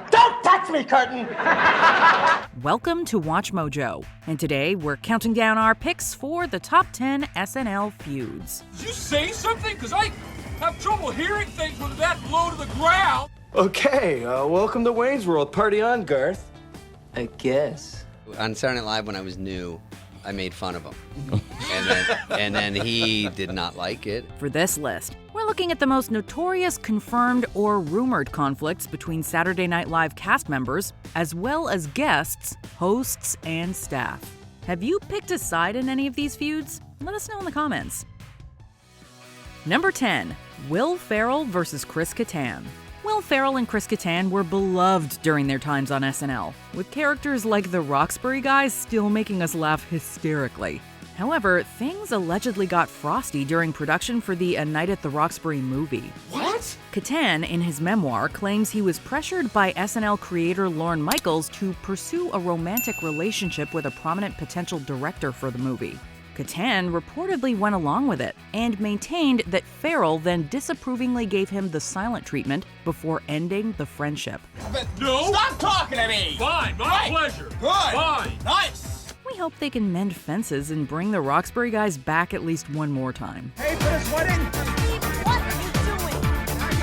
Don't touch me, Curtin! Welcome to Watch Mojo, and today we're counting down our picks for the top 10 SNL feuds. Did you say something? Because I have trouble hearing things when they're that low to the ground. Okay, welcome to Wayne's World. Party on, Garth. I guess. On Saturday Night Live when I was new, I made fun of him. and then he did not like it. For this list, we're looking at the most notorious confirmed or rumored conflicts between Saturday Night Live cast members, as well as guests, hosts, and staff. Have you picked a side in any of these feuds? Let us know in the comments. Number 10, Will Ferrell versus Chris Kattan. Will Ferrell and Chris Kattan were beloved during their times on SNL, with characters like the Roxbury guys still making us laugh hysterically. However, things allegedly got frosty during production for the A Night at the Roxbury movie. What? Kattan, in his memoir, claims he was pressured by SNL creator Lorne Michaels to pursue a romantic relationship with a prominent potential director for the movie. Kattan reportedly went along with it and maintained that Ferrell then disapprovingly gave him the silent treatment before ending the friendship. No. Stop talking to me! Fine, my pleasure. Good! Fine. Nice! We hope they can mend fences and bring the Roxbury guys back at least one more time. Hey, for this wedding! What are you doing?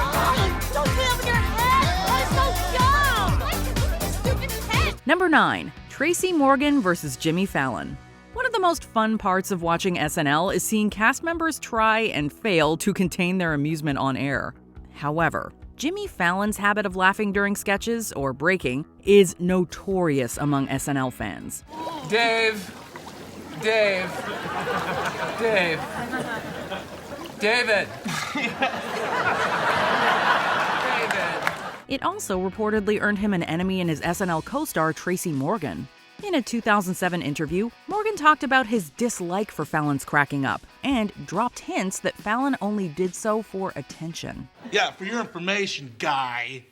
Oh, don't put it over your head! Oh, it's so dumb! Look at this stupid head! Number 9, Tracy Morgan versus Jimmy Fallon. One of the most fun parts of watching SNL is seeing cast members try and fail to contain their amusement on air. However, Jimmy Fallon's habit of laughing during sketches or breaking is notorious among SNL fans. David. It also reportedly earned him an enemy in his SNL co-star Tracy Morgan. In a 2007 interview, Morgan talked about his dislike for Fallon's cracking up and dropped hints that Fallon only did so for attention. Yeah, for your information, guy.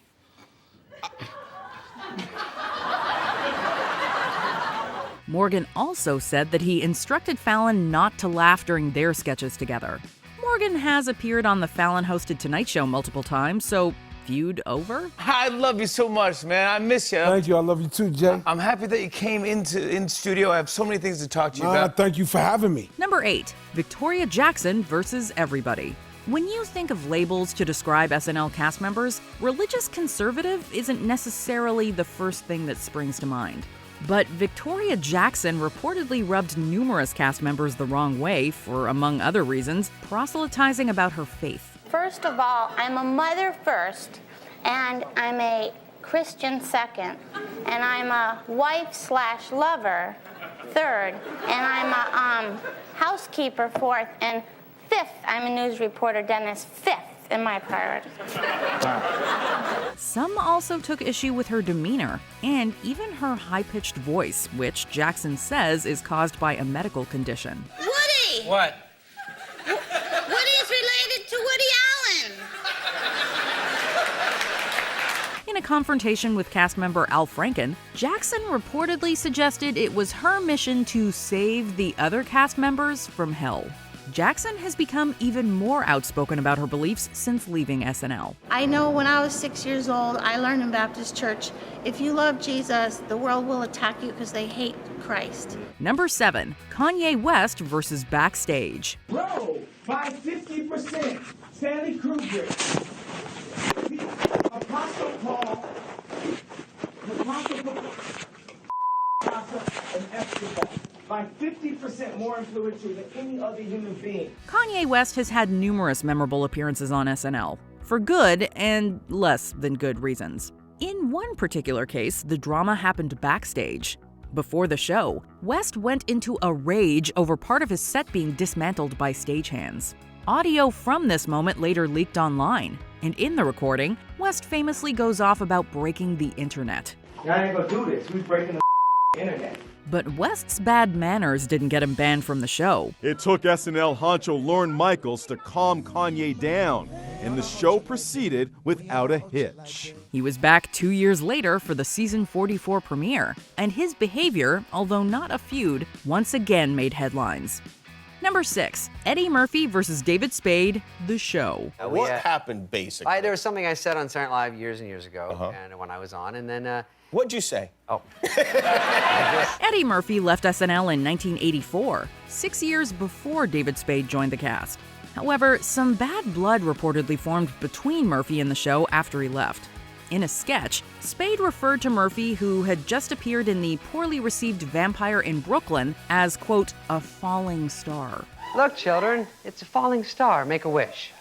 Morgan also said that he instructed Fallon not to laugh during their sketches together. Morgan has appeared on the Fallon-hosted Tonight Show multiple times, so feud over? I love you so much, man. I miss you. Thank you. I love you too, Jay. I'm happy that you came in studio. I have so many things to talk to you about. Thank you for having me. Number 8, Victoria Jackson versus everybody. When you think of labels to describe SNL cast members, religious conservative isn't necessarily the first thing that springs to mind. But Victoria Jackson reportedly rubbed numerous cast members the wrong way for, among other reasons, proselytizing about her faith. First of all, I'm a mother first, and I'm a Christian second, and I'm a wife/lover third, and I'm a housekeeper fourth, and fifth, I'm a news reporter, Dennis, fifth in my priorities. Some also took issue with her demeanor and even her high-pitched voice, which Jackson says is caused by a medical condition. Woody! What? Woody is related to Woody Allen! In a confrontation with cast member Al Franken, Jackson reportedly suggested it was her mission to save the other cast members from hell. Jackson has become even more outspoken about her beliefs since leaving SNL. I know when I was 6 years old, I learned in Baptist church, if you love Jesus, the world will attack you because they hate Christ. Number 7, Kanye West versus Backstage. Bro, by 50%, Stanley Kubrick, Apostle Paul, and Escobar, by 50% more influential than any other human being. Kanye West has had numerous memorable appearances on SNL, for good and less than good reasons. In one particular case, the drama happened backstage. Before the show, West went into a rage over part of his set being dismantled by stagehands. Audio from this moment later leaked online, and in the recording, West famously goes off about breaking the internet. I ain't gonna do this. Who's breaking the internet? But West's bad manners didn't get him banned from the show. It took SNL honcho Lorne Michaels to calm Kanye down, and the show proceeded without a hitch. He was back 2 years later for the season 44 premiere, and his behavior, although not a feud, once again made headlines. Number 6, Eddie Murphy versus David Spade, The Show. What happened, basically? There was something I said on Saturday Night Live years and years ago, and when I was on, and then... What'd you say? Oh. Eddie Murphy left SNL in 1984, 6 years before David Spade joined the cast. However, some bad blood reportedly formed between Murphy and the show after he left. In a sketch, Spade referred to Murphy, who had just appeared in the poorly received Vampire in Brooklyn, as, quote, a falling star. Look, children, it's a falling star. Make a wish.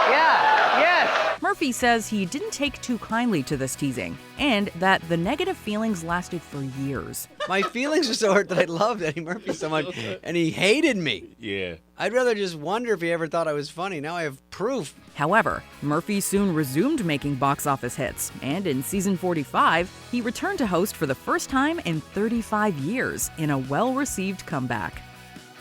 Yes! Murphy says he didn't take too kindly to this teasing, and that the negative feelings lasted for years. My feelings were so hurt that I loved Eddie Murphy so much, and he hated me. Yeah. I'd rather just wonder if he ever thought I was funny. Now I have proof. However, Murphy soon resumed making box office hits, and in season 45, he returned to host for the first time in 35 years in a well-received comeback.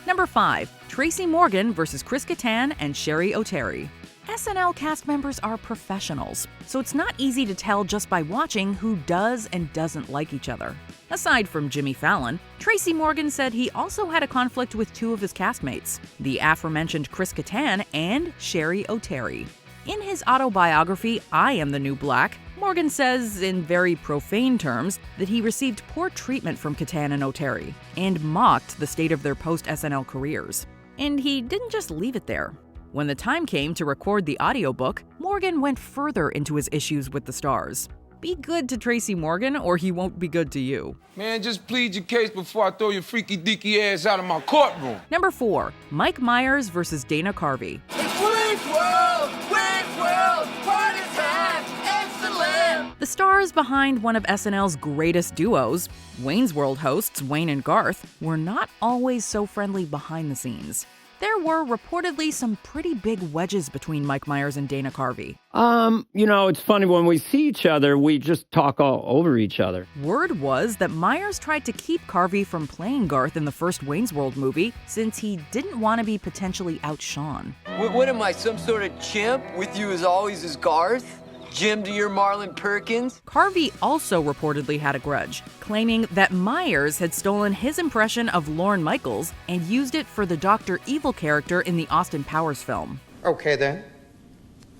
Number 5, Tracy Morgan versus Chris Kattan and Sherry O'Terry. SNL cast members are professionals, so it's not easy to tell just by watching who does and doesn't like each other. Aside from Jimmy Fallon, Tracy Morgan said he also had a conflict with 2 of his castmates, the aforementioned Chris Kattan and Sherry O'Terry. In his autobiography, I Am the New Black, Morgan says, in very profane terms, that he received poor treatment from Kattan and O'Terry, and mocked the state of their post-SNL careers. And he didn't just leave it there. When the time came to record the audiobook, Morgan went further into his issues with the stars. Be good to Tracy Morgan, or he won't be good to you. Man, just plead your case before I throw your freaky deaky ass out of my courtroom. Number 4, Mike Myers versus Dana Carvey. Wayne's World! Wayne's World! Party time! Excellent! The stars behind one of SNL's greatest duos, Wayne's World hosts Wayne and Garth, were not always so friendly behind the scenes. There were reportedly some pretty big wedges between Mike Myers and Dana Carvey. It's funny, when we see each other, we just talk all over each other. Word was that Myers tried to keep Carvey from playing Garth in the first Wayne's World movie since he didn't want to be potentially outshone. What am I, some sort of chimp? With you as always as Garth? Jim to your Marlon Perkins? Carvey also reportedly had a grudge, claiming that Myers had stolen his impression of Lorne Michaels and used it for the Dr. Evil character in the Austin Powers film. Okay then.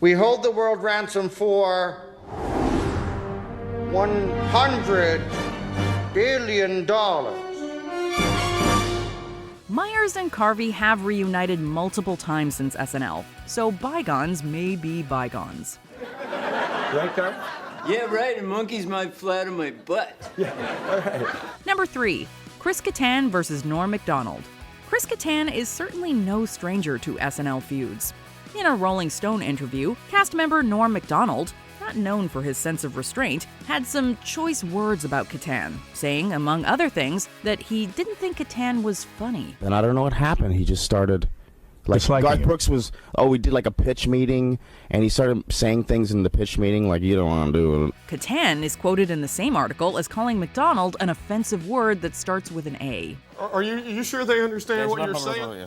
We hold the world ransom for $100 billion. Myers and Carvey have reunited multiple times since SNL, so bygones may be bygones. Right, Carl? Yeah, right, and monkeys might flatter my butt. Yeah, all right. Number 3, Chris Kattan versus Norm Macdonald. Chris Kattan is certainly no stranger to SNL Feuds. In a Rolling Stone interview, cast member Norm Macdonald, not known for his sense of restraint, had some choice words about Kattan, saying, among other things, that he didn't think Kattan was funny. And I don't know what happened. He just started... Garth Brooks was, we did like a pitch meeting, and he started saying things in the pitch meeting like, you don't want to do it. Kattan is quoted in the same article as calling McDonald an offensive word that starts with an A. Are you sure they understand what you're saying?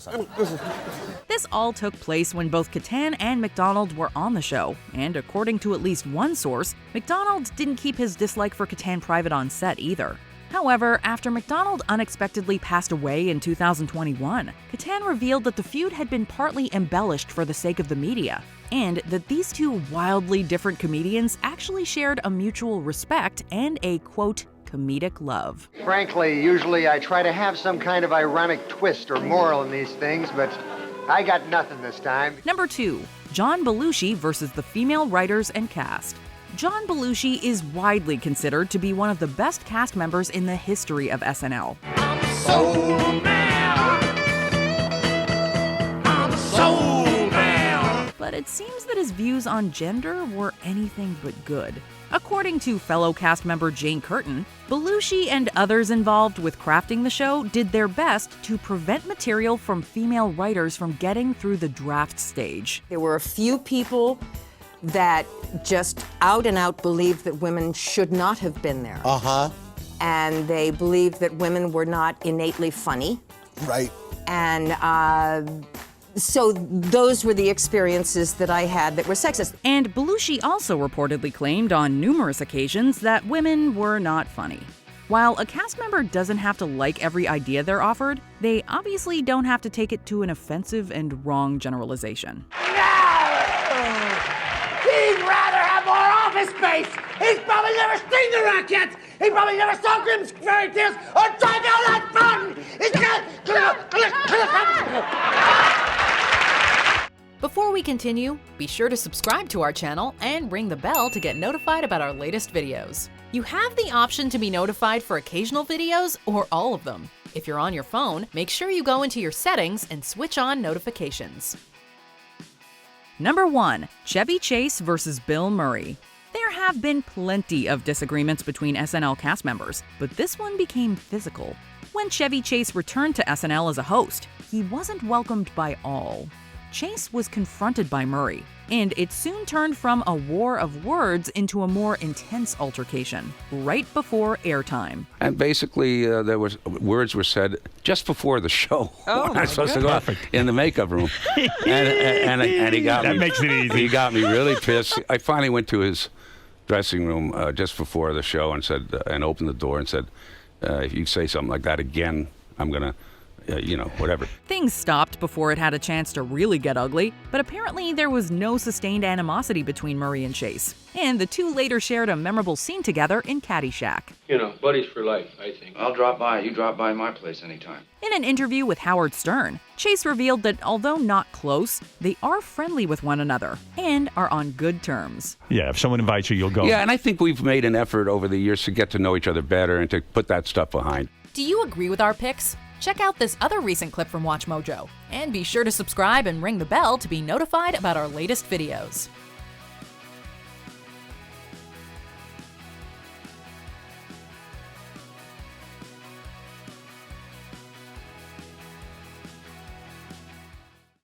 This all took place when both Kattan and McDonald were on the show, and according to at least one source, McDonald didn't keep his dislike for Kattan private on set either. However, after McDonald unexpectedly passed away in 2021, Kattan revealed that the feud had been partly embellished for the sake of the media, and that these two wildly different comedians actually shared a mutual respect and a, quote, comedic love. Frankly, usually I try to have some kind of ironic twist or moral in these things, but I got nothing this time. Number 2, John Belushi versus the female writers and cast. John Belushi is widely considered to be one of the best cast members in the history of SNL. I'm sold now. I'm sold now. But it seems that his views on gender were anything but good. According to fellow cast member Jane Curtin, Belushi and others involved with crafting the show did their best to prevent material from female writers from getting through the draft stage. There were a few people that just out and out believed that women should not have been there. And they believed that women were not innately funny. Right. And so those were the experiences that I had that were sexist. And Belushi also reportedly claimed on numerous occasions that women were not funny. While a cast member doesn't have to like every idea they're offered, they obviously don't have to take it to an offensive and wrong generalization. He'd rather have more office space. He's probably never seen the Rockettes. He probably never saw Grimm's Fairy Tales or tried down that mountain. He's got. Before we continue, be sure to subscribe to our channel and ring the bell to get notified about our latest videos. You have the option to be notified for occasional videos or all of them. If you're on your phone, make sure you go into your settings and switch on notifications. Number 1. Chevy Chase versus Bill Murray. There have been plenty of disagreements between SNL cast members, but this one became physical. When Chevy Chase returned to SNL as a host, he wasn't welcomed by all. Chase was confronted by Murray, and it soon turned from a war of words into a more intense altercation, right before airtime. And basically, words were said just before the show. Oh, when I was supposed to go out in the makeup room, and he got That me. makes it easy. He got me really pissed. I finally went to his dressing room just before the show and said, and opened the door and said, "If you say something like that again, I'm gonna." Whatever. Things stopped before it had a chance to really get ugly, but apparently there was no sustained animosity between Murray and Chase, and the two later shared a memorable scene together in Caddyshack. Buddies for life, I think. I'll drop by. You drop by my place anytime. In an interview with Howard Stern, Chase revealed that although not close, they are friendly with one another and are on good terms. Yeah, if someone invites you, you'll go. Yeah, and I think we've made an effort over the years to get to know each other better and to put that stuff behind. Do you agree with our picks? Check out this other recent clip from WatchMojo, and be sure to subscribe and ring the bell to be notified about our latest videos.